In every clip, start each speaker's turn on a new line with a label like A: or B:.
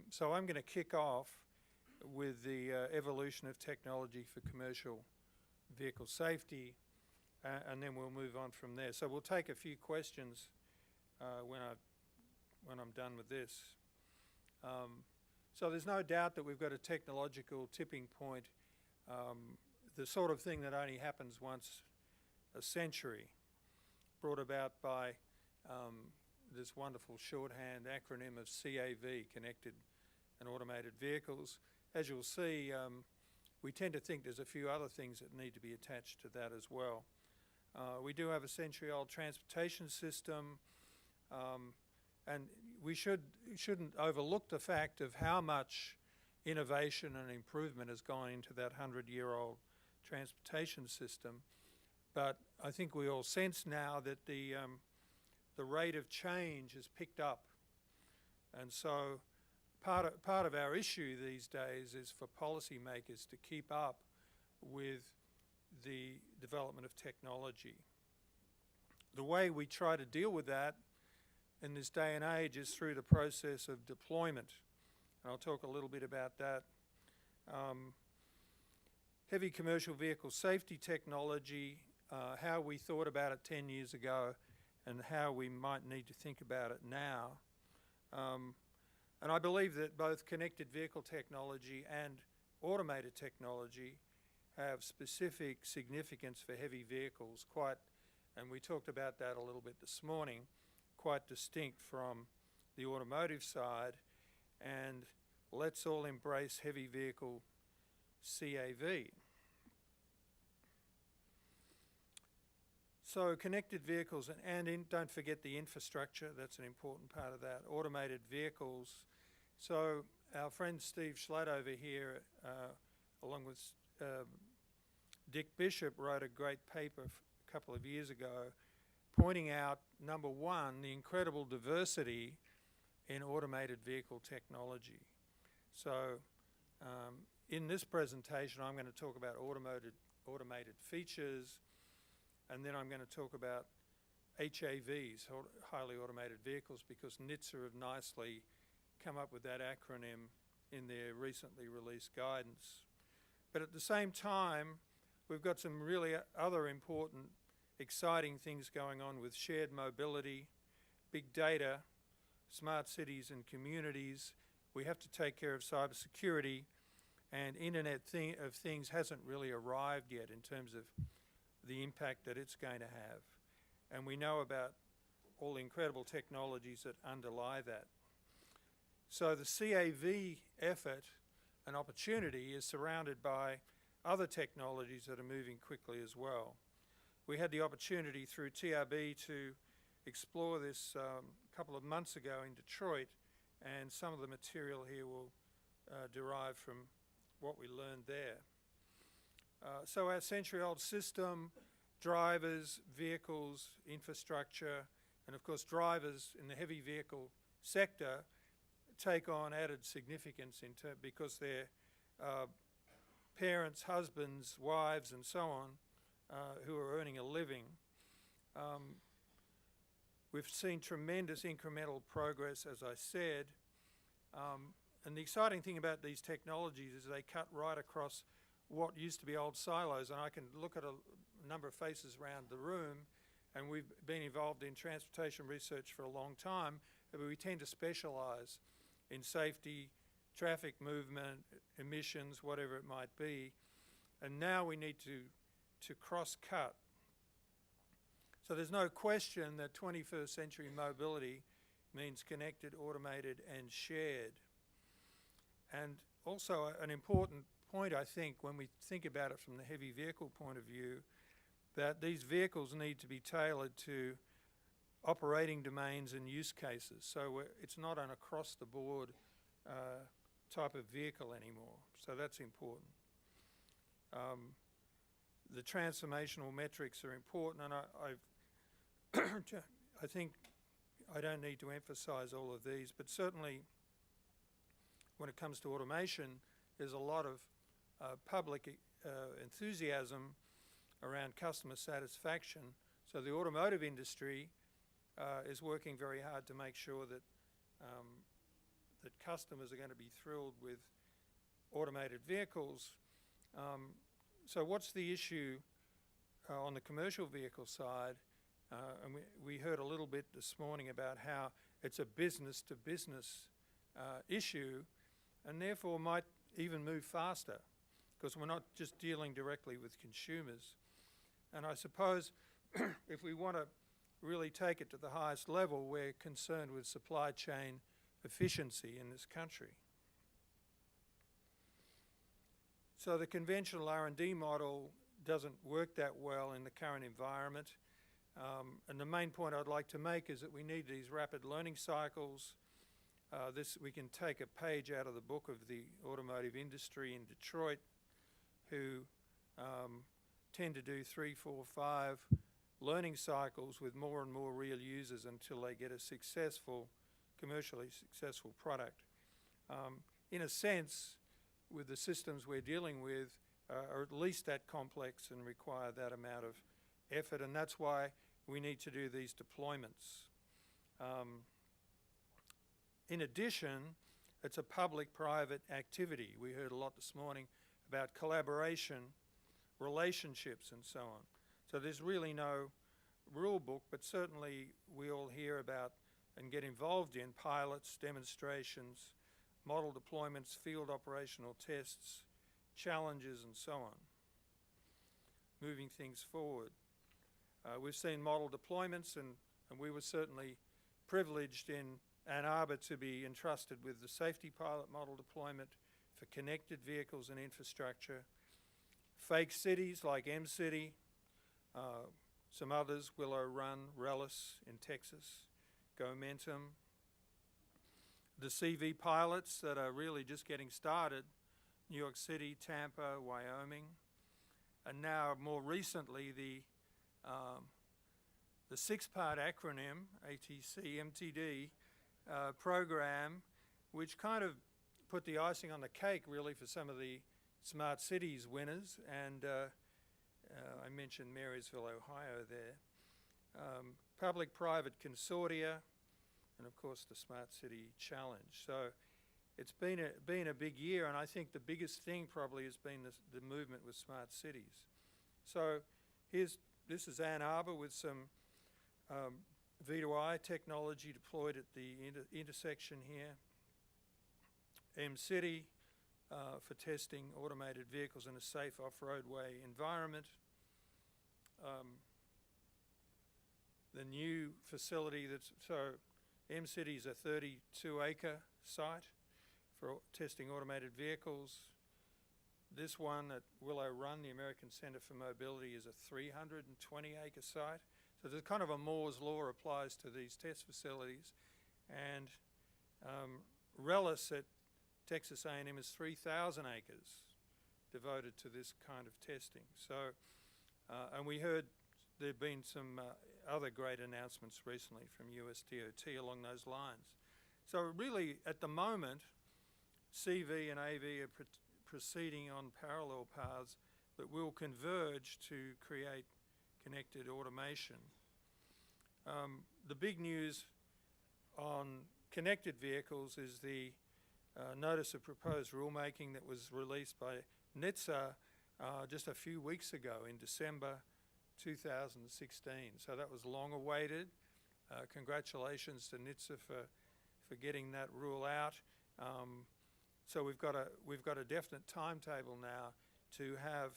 A: So I'm going to kick off with the evolution of technology for commercial vehicle safety, and then we'll move on from there. So we'll take a few questions when I'm done with this. So there's no doubt that we've got a technological tipping point, the sort of thing that only happens once a century, brought about by this wonderful shorthand acronym of CAV, Connected and Automated Vehicles. As you'll see, we tend to think there's a few other things that need to be attached to that as well. We do have a century-old transportation system, and we shouldn't overlook the fact of how much innovation and improvement has gone into that 100-year-old transportation system. But I think we all sense now that the rate of change has picked up. And so part of our issue these days is for policymakers to keep up with the development of technology. The way we try to deal with that in this day and age is through the process of deployment. And I'll talk a little bit about that. Heavy commercial vehicle safety technology, how we thought about it 10 years ago and how we might need to think about it now. And I believe that both connected vehicle technology and automated technology have specific significance for heavy vehicles, and we talked about that a little bit this morning, quite distinct from the automotive side. And let's all embrace heavy vehicle CAV. So connected vehicles, and don't forget the infrastructure, that's an important part of that. Automated vehicles. So our friend Steve Schlatt over here, along with Dick Bishop, wrote a great paper a couple of years ago pointing out, number one, the incredible diversity in automated vehicle technology. So in this presentation, I'm going to talk about automated features, and then I'm going to talk about HAVs, highly automated vehicles, because NHTSA have nicely come up with that acronym in their recently released guidance. But at the same time, we've got some really other important, exciting things going on with shared mobility, big data, smart cities and communities. We have to take care of cybersecurity, and Internet of Things hasn't really arrived yet in terms of the impact that it's going to have. And we know about all the incredible technologies that underlie that. So the CAV effort and opportunity is surrounded by other technologies that are moving quickly as well. We had the opportunity through TRB to explore this a couple of months ago in Detroit, and some of the material here will derive from what we learned there. So our century-old system, drivers, vehicles, infrastructure, and of course drivers in the heavy vehicle sector take on added significance because they're parents, husbands, wives, and so on who are earning a living. We've seen tremendous incremental progress, as I said, and the exciting thing about these technologies is they cut right across what used to be old silos, and I can look at a number of faces around the room, and we've been involved in transportation research for a long time, but we tend to specialize in safety, traffic movement, emissions, whatever it might be, and now we need to cross-cut. So there's no question that 21st century mobility means connected, automated, and shared. And also an important point, I think, when we think about it from the heavy vehicle point of view, that these vehicles need to be tailored to operating domains and use cases. So it's not an across-the-board type of vehicle anymore. So that's important. The transformational metrics are important, and I think I don't need to emphasize all of these, but certainly when it comes to automation, there's a lot of public enthusiasm around customer satisfaction. So the automotive industry is working very hard to make sure that that customers are going to be thrilled with automated vehicles. So what's the issue on the commercial vehicle side? And we heard a little bit this morning about how it's a business-to-business issue, and therefore might even move faster, because we're not just dealing directly with consumers. And I suppose if we want to really take it to the highest level, we're concerned with supply chain efficiency in this country. So the conventional R&D model doesn't work that well in the current environment. And the main point I'd like to make is that we need these rapid learning cycles. We can take a page out of the book of the automotive industry in Detroit, who tend to do 3, 4, 5 learning cycles with more and more real users until they get a commercially successful product. In a sense, with the systems we're dealing with, are at least that complex and require that amount of effort, and that's why we need to do these deployments. In addition, it's a public-private activity. We heard a lot this morning about collaboration, relationships, and so on. So there's really no rule book, but certainly we all hear about and get involved in pilots, demonstrations, model deployments, field operational tests, challenges, and so on, moving things forward. We've seen model deployments, and we were certainly privileged in Ann Arbor to be entrusted with the safety pilot model deployment for connected vehicles and infrastructure. Fake cities like M-City, some others, Willow Run, Rellis in Texas, Momentum. The CV pilots that are really just getting started, New York City, Tampa, Wyoming, and now more recently the 6-part acronym, ATC, MTD, program, which kind of put the icing on the cake really for some of the smart cities winners, and I mentioned Marysville, Ohio there. Public-private consortia, and of course the Smart City Challenge. So it's been a big year, and I think the biggest thing probably has been the movement with smart cities. So this is Ann Arbor with some V2I technology deployed at the intersection here. M-City for testing automated vehicles in a safe off-roadway environment. The new facility M-City is a 32-acre site for testing automated vehicles. This one at Willow Run, the American Center for Mobility, is a 320-acre site. So there's kind of a Moore's law applies to these test facilities. And Rellis at Texas A&M is 3,000 acres devoted to this kind of testing. So, and we heard there have been some other great announcements recently from USDOT along those lines. So really, at the moment, CV and AV are proceeding on parallel paths that will converge to create connected automation. The big news on connected vehicles is the notice of proposed rulemaking that was released by NHTSA just a few weeks ago in December 2016. So that was long awaited. Congratulations to NHTSA for getting that rule out. So we've got a definite timetable now to have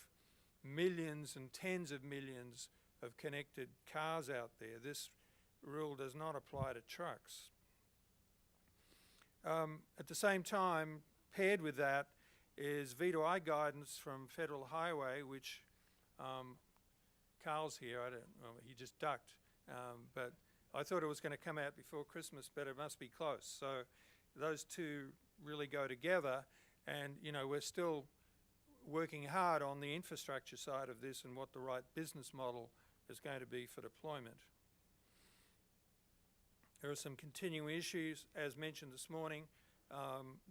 A: millions and tens of millions of connected cars out there. This rule does not apply to trucks. At the same time, paired with that is V2I guidance from Federal Highway, which Carl's here. I don't know, he just ducked. But I thought it was going to come out before Christmas, but it must be close. So those two really go together, and we're still working hard on the infrastructure side of this and what the right business model is going to be for deployment. There are some continuing issues, as mentioned this morning.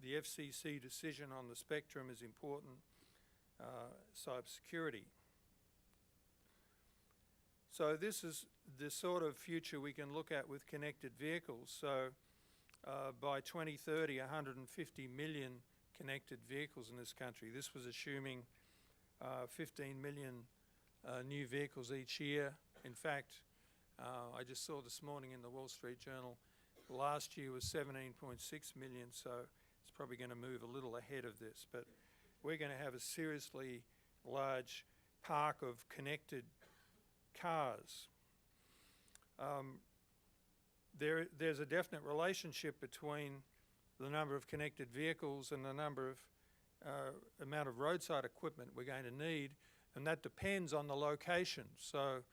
A: The FCC decision on the spectrum is important. Cybersecurity. So this is the sort of future we can look at with connected vehicles. So by 2030, 150 million connected vehicles in this country. This was assuming 15 million new vehicles each year. In fact, I just saw this morning in the Wall Street Journal, last year was 17.6 million, so it's probably going to move a little ahead of this. But we're going to have a seriously large park of connected cars. There's a definite relationship between the number of connected vehicles and the number of amount of roadside equipment we're going to need, and that depends on the location. So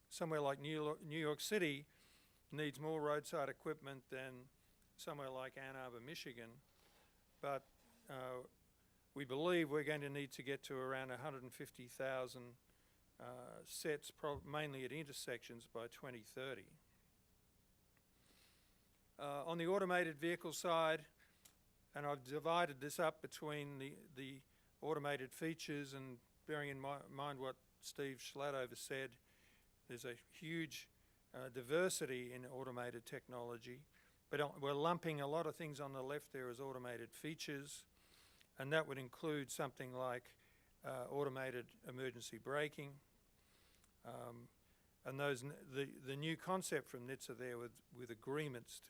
A: somewhere like New York City needs more roadside equipment than somewhere like Ann Arbor, Michigan, but we believe we're going to need to get to around 150,000 sets, mainly at intersections, by 2030. On the automated vehicle side, and I've divided this up between the automated features, and bearing in mind what Steve Schladover said, there's a huge diversity in automated technology, but we're lumping a lot of things on the left there as automated features, and that would include something like automated emergency braking, and the new concept from NHTSA there with agreements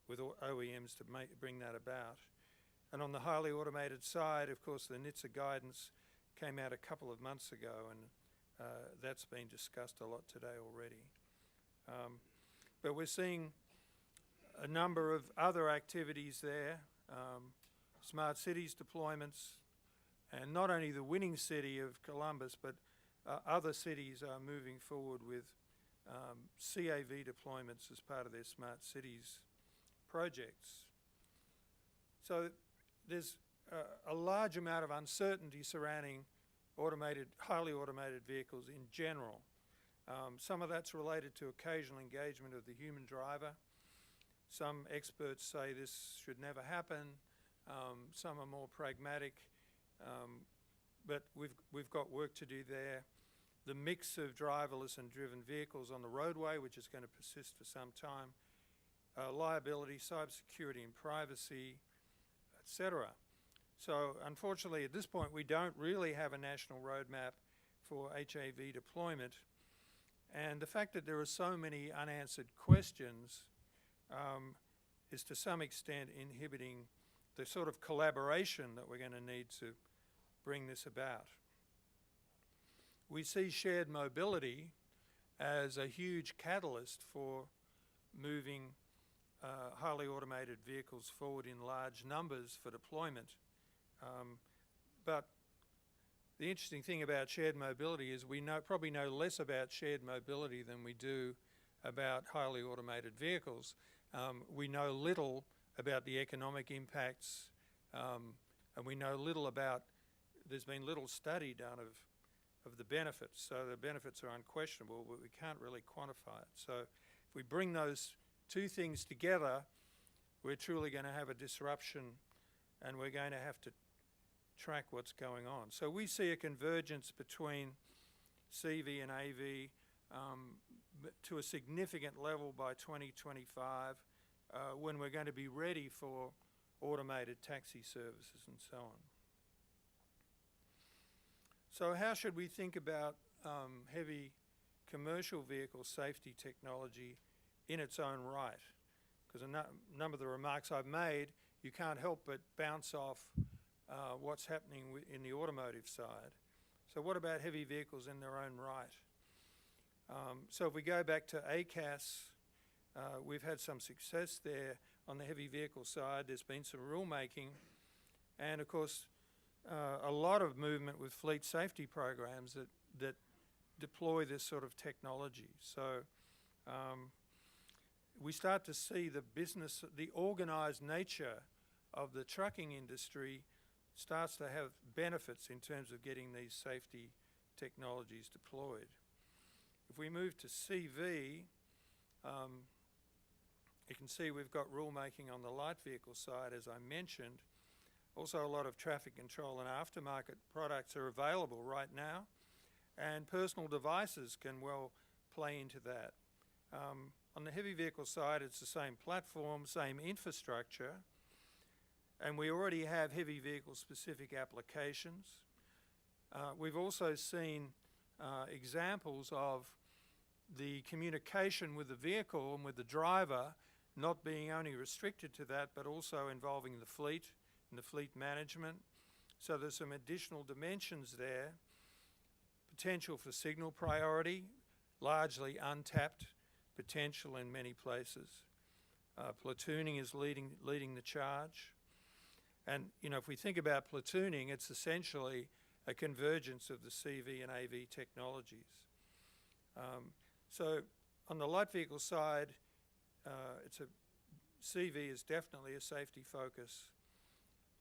A: with OEMs to bring that about. And on the highly automated side, of course, the NHTSA guidance came out a couple of months ago, and that's been discussed a lot today already. But we're seeing a number of other activities there, smart cities deployments, and not only the winning city of Columbus, but other cities are moving forward with CAV deployments as part of their smart cities projects. So there's a large amount of uncertainty surrounding highly automated vehicles in general. Some of that's related to occasional engagement of the human driver. Some experts say this should never happen. Some are more pragmatic, but we've got work to do there. The mix of driverless and driven vehicles on the roadway, which is going to persist for some time, liability, cybersecurity and privacy, etc. So unfortunately at this point we don't really have a national roadmap for HAV deployment, and the fact that there are so many unanswered questions is to some extent inhibiting the sort of collaboration that we're going to need to bring this about. We see shared mobility as a huge catalyst for moving highly automated vehicles forward in large numbers for deployment. But the interesting thing about shared mobility is we probably know less about shared mobility than we do about highly automated vehicles. We know little about the economic impacts, and we know little about, there's been little study done of the benefits. So the benefits are unquestionable, but we can't really quantify it. So if we bring those two things together, we're truly going to have a disruption, and we're going to have to track what's going on. So we see a convergence between CV and AV to a significant level by 2025, when we're going to be ready for automated taxi services and so on. So how should we think about heavy commercial vehicle safety technology in its own right? Because a number of the remarks I've made, you can't help but bounce off what's happening in the automotive side. So what about heavy vehicles in their own right? So if we go back to ACAS, we've had some success there on the heavy vehicle side. There's been some rulemaking, and of course a lot of movement with fleet safety programs that deploy this sort of technology. So we start to see the organised nature of the trucking industry starts to have benefits in terms of getting these safety technologies deployed. If we move to CV, you can see we've got rulemaking on the light vehicle side, as I mentioned. Also, a lot of traffic control and aftermarket products are available right now, and personal devices can well play into that. on the heavy vehicle side, it's the same platform, same infrastructure, and we already have heavy vehicle specific applications. We've also seen examples of the communication with the vehicle and with the driver not being only restricted to that, but also involving the fleet and the fleet management. So there's some additional dimensions there. Potential for signal priority, largely untapped potential in many places. Platooning is leading the charge. And, you know, if we think about platooning, it's essentially a convergence of the CV and AV technologies. So on the light vehicle side, CV is definitely a safety focus.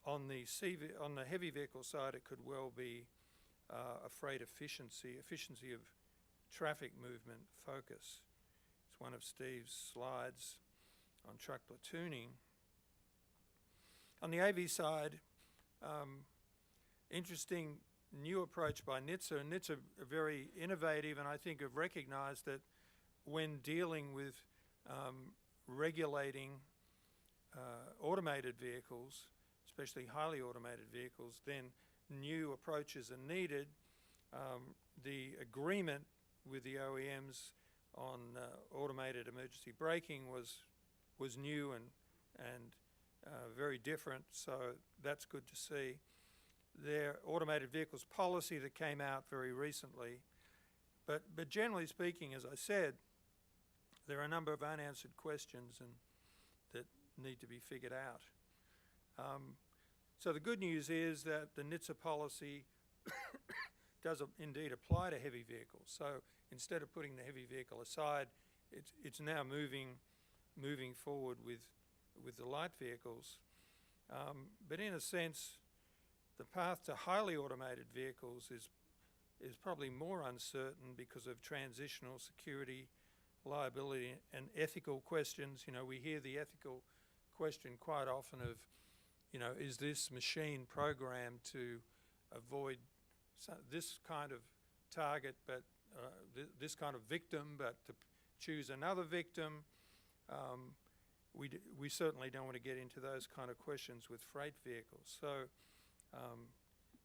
A: On the heavy vehicle side, it could well be a freight efficiency of traffic movement focus. It's one of Steve's slides on truck platooning. On the AV side, interesting new approach by NHTSA, and NHTSA are very innovative, and I think have recognised that when dealing with regulating automated vehicles, especially highly automated vehicles, then new approaches are needed. The agreement with the OEMs on automated emergency braking was new and very different, so that's good to see. Their automated vehicles policy that came out very recently, but generally speaking, as I said, there are a number of unanswered questions that need to be figured out. So the good news is that the NHTSA policy does indeed apply to heavy vehicles. So instead of putting the heavy vehicle aside, it's now moving forward with the light vehicles. But in a sense, the path to highly automated vehicles is probably more uncertain because of transitional security, liability, and ethical questions. You know, we hear the ethical question quite often of, you know, is this machine programmed to avoid this kind of target, but this kind of victim, but to choose another victim? We certainly don't want to get into those kind of questions with freight vehicles. So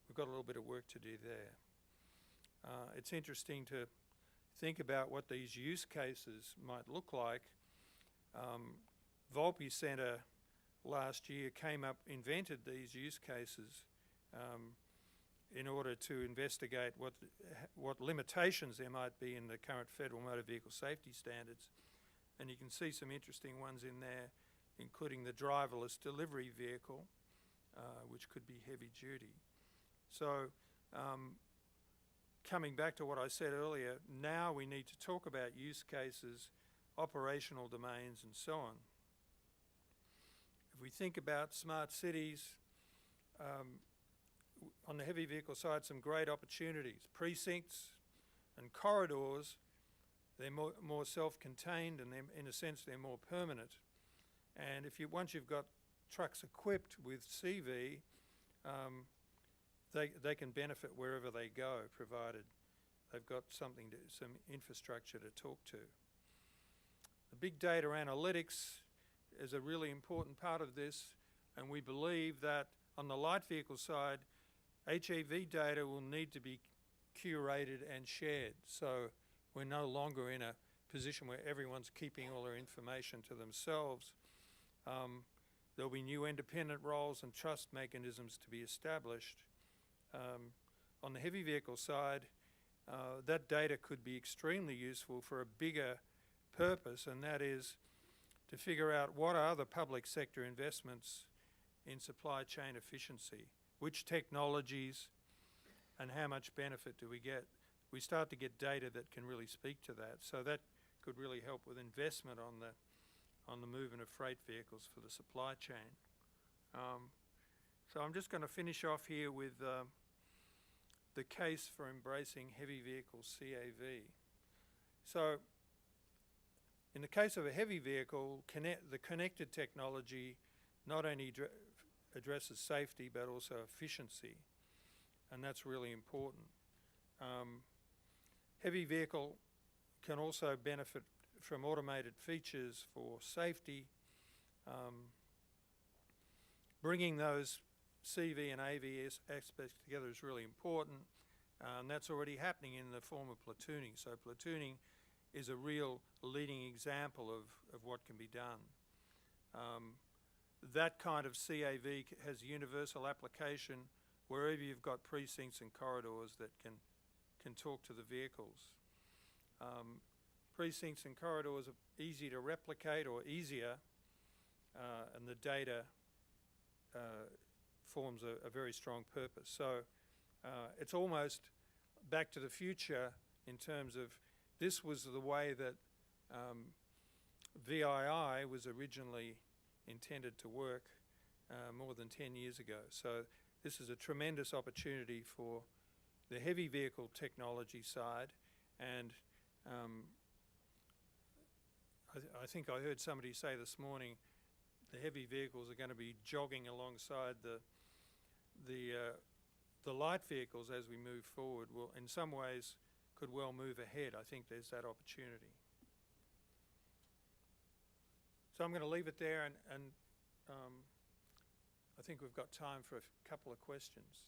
A: we've got a little bit of work to do there. It's interesting to think about what these use cases might look like. Volpe Centre last year invented these use cases in order to investigate what limitations there might be in the current federal motor vehicle safety standards. And you can see some interesting ones in there, including the driverless delivery vehicle, which could be heavy duty. So coming back to what I said earlier, now we need to talk about use cases, operational domains, and so on. If we think about smart cities, on the heavy vehicle side, some great opportunities. Precincts and corridors, they're more self-contained, and in a sense they're more permanent. And once you've got trucks equipped with CV, they can benefit wherever they go, provided they've got some infrastructure to talk to. The big data analytics is a really important part of this, and we believe that on the light vehicle side, HAV data will need to be curated and shared. So we're no longer in a position where everyone's keeping all their information to themselves. There'll be new independent roles and trust mechanisms to be established. On the heavy vehicle side, that data could be extremely useful for a bigger purpose, and that is to figure out what are the public sector investments in supply chain efficiency, which technologies, and how much benefit do we get. We start to get data that can really speak to that. So that could really help with investment on the movement of freight vehicles for the supply chain. So I'm just going to finish off here with the case for embracing heavy vehicle CAV. So in the case of a heavy vehicle, the connected technology not only addresses safety but also efficiency, and that's really important. Heavy vehicle can also benefit from automated features for safety. Bringing those CV and AV aspects together is really important, and that's already happening in the form of platooning. So platooning is a real leading example of what can be done. That kind of CAV has universal application wherever you've got precincts and corridors that can talk to the vehicles. Precincts and corridors are easy to replicate, or easier, and the data forms a very strong purpose. So it's almost back to the future in terms of this was the way that VII was originally intended to work more than 10 years ago. So this is a tremendous opportunity for the heavy vehicle technology side, and I think I heard somebody say this morning the heavy vehicles are going to be jogging alongside the light vehicles as we move forward. Will, in some ways, could well move ahead. I think there's that opportunity. So I'm going to leave it there, and I think we've got time for a couple of questions.